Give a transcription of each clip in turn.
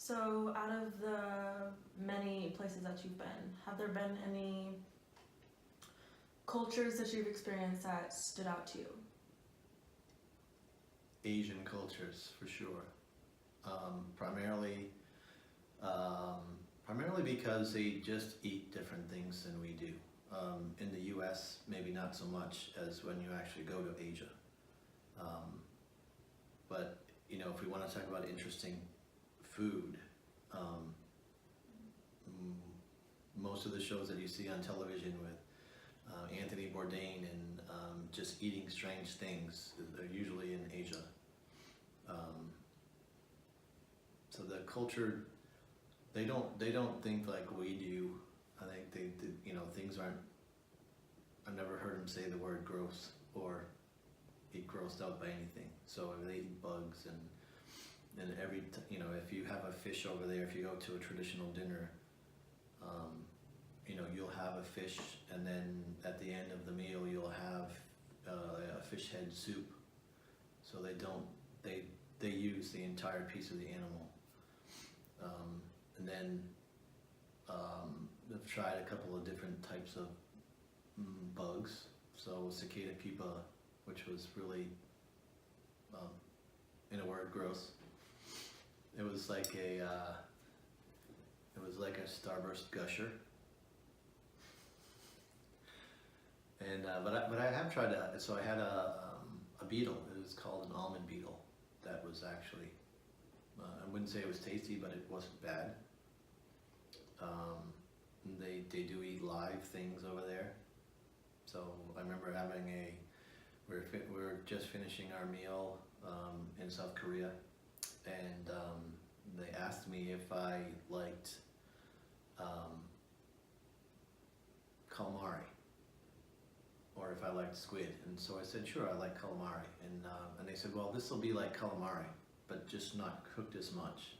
So, out of the many places that you've been, have there been any cultures that you've experienced that stood out to you? Asian cultures for sure. Primarily, um, primarily because they just eat different things than we do. In the U.S., maybe not so much as when you actually go to Asia. Um, but if we want to talk about interesting food, um, most of the shows that you see on television with Anthony Bourdain and just eating strange things, they're usually in Asia. Um, so the culture, they don't think like we do. I think things aren't. I've never heard them say the word gross or be grossed out by anything. So they eat bugs and if you have a fish over there, if you go to a traditional dinner, you'll have a fish, and then at the end of the meal you'll have a fish head soup. So they use the entire piece of the animal, and then they've tried a couple of different types of bugs. So cicada pupa, which was really, in a word, gross. It was like a starburst gusher. And but I have tried to. So I had a beetle. It was called an almond beetle. That was actually, I wouldn't say it was tasty, but it wasn't bad. They do eat live things over there. So I remember we were just finishing our meal in South Korea, and they asked me if I liked calamari or if I liked squid, and so I said sure, I like calamari, and they said, well, this will be like calamari, but just not cooked as much.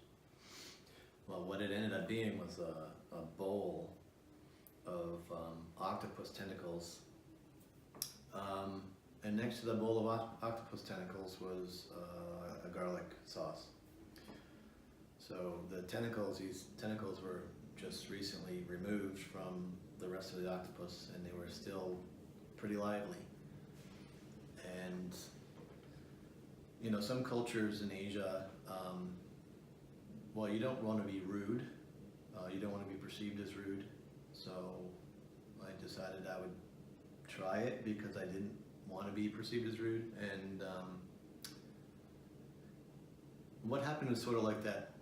Well, what it ended up being was a bowl of octopus tentacles, and next to the bowl of octopus tentacles was a garlic sauce. So these tentacles were just recently removed from the rest of the octopus, and they were still pretty lively. And some cultures in Asia, well, you don't want to be rude, you don't want to be perceived as rude, so I decided I would try it because I didn't want to be perceived as rude. And what happened was sort of like that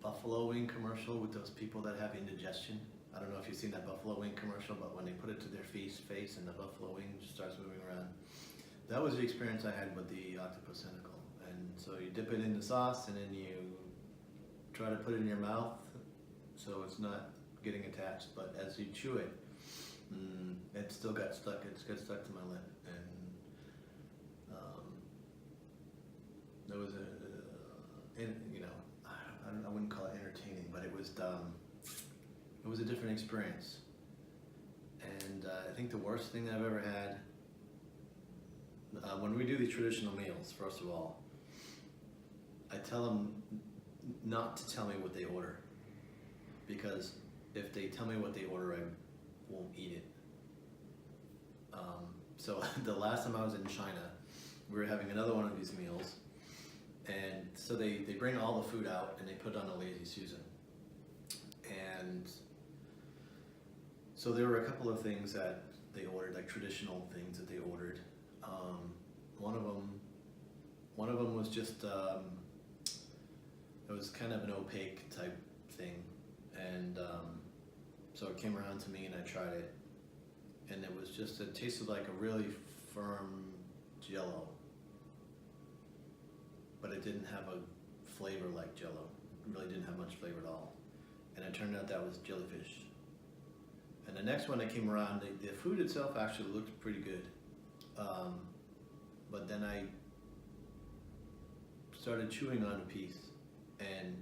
buffalo wing commercial with those people that have indigestion. I don't know if you've seen that buffalo wing commercial, but when they put it to their face and the buffalo wing just starts moving around. That was the experience I had with the octopus tentacle. And so you dip it in the sauce, and then you try to put it in your mouth so it's not getting attached. But as you chew it, it still got stuck. It got stuck to my lip, and there was I wouldn't call it entertaining, but it was a different experience. And I think the worst thing I've ever had, when we do these traditional meals, first of all, I tell them not to tell me what they order, because if they tell me what they order, I won't eat it. So the last time I was in China, we were having another one of these meals, and so they bring all the food out and they put on a Lazy Susan. And so there were a couple of things that they ordered, like traditional things that they ordered. One of them was just it was kind of an opaque type thing, and so it came around to me and I tried it, and it tasted like a really firm Jell-O, but it didn't have a flavor like Jell-O. It really didn't have much flavor at all, and it turned out that was jellyfish. And the next one that came around, the food itself actually looked pretty good, but then I started chewing on a piece, and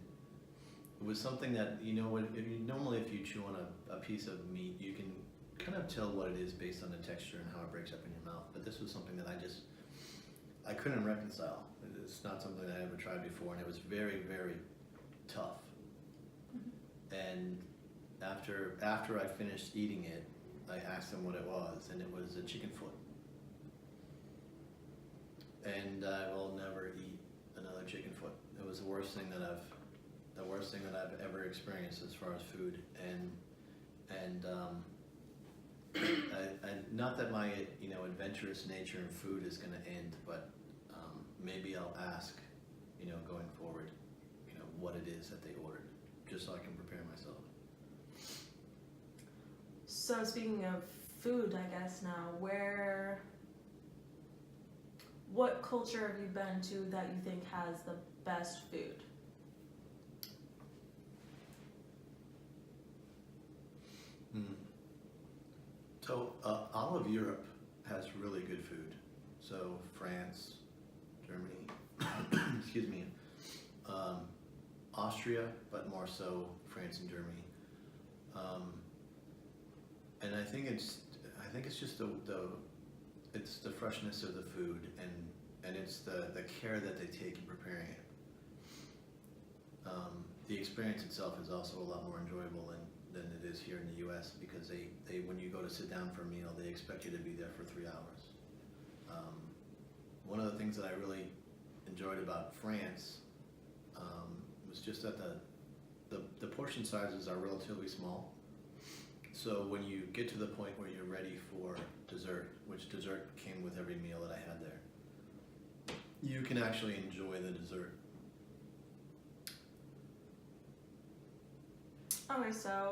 it was something that, normally if you chew on a piece of meat, you can kind of tell what it is based on the texture and how it breaks up in your mouth. But this was something that I couldn't reconcile. It's not something that I ever tried before, and it was very, very tough. and after I finished eating it, I asked him what it was, and it was a chicken foot. And I will never eat another chicken foot. It was the worst thing that I've ever experienced as far as food. And not that my adventurous nature in food is going to end, but maybe I'll ask, going forward, what it is that they ordered, just so I can prepare myself. So speaking of food, I guess now, what culture have you been to that you think has the best food? So all of Europe has really good food. So France, Germany, excuse me, Austria, but more so France and Germany. And I think it's just it's the freshness of the food, and it's the care that they take in preparing it. The experience itself is also a lot more enjoyable than it is here in the U.S. because they when you go to sit down for a meal, they expect you to be there for 3 hours. One of the things that I really enjoyed about France was just that the portion sizes are relatively small. So when you get to the point where you're ready for dessert, which dessert came with every meal that I had there, you can actually enjoy the dessert. Okay, so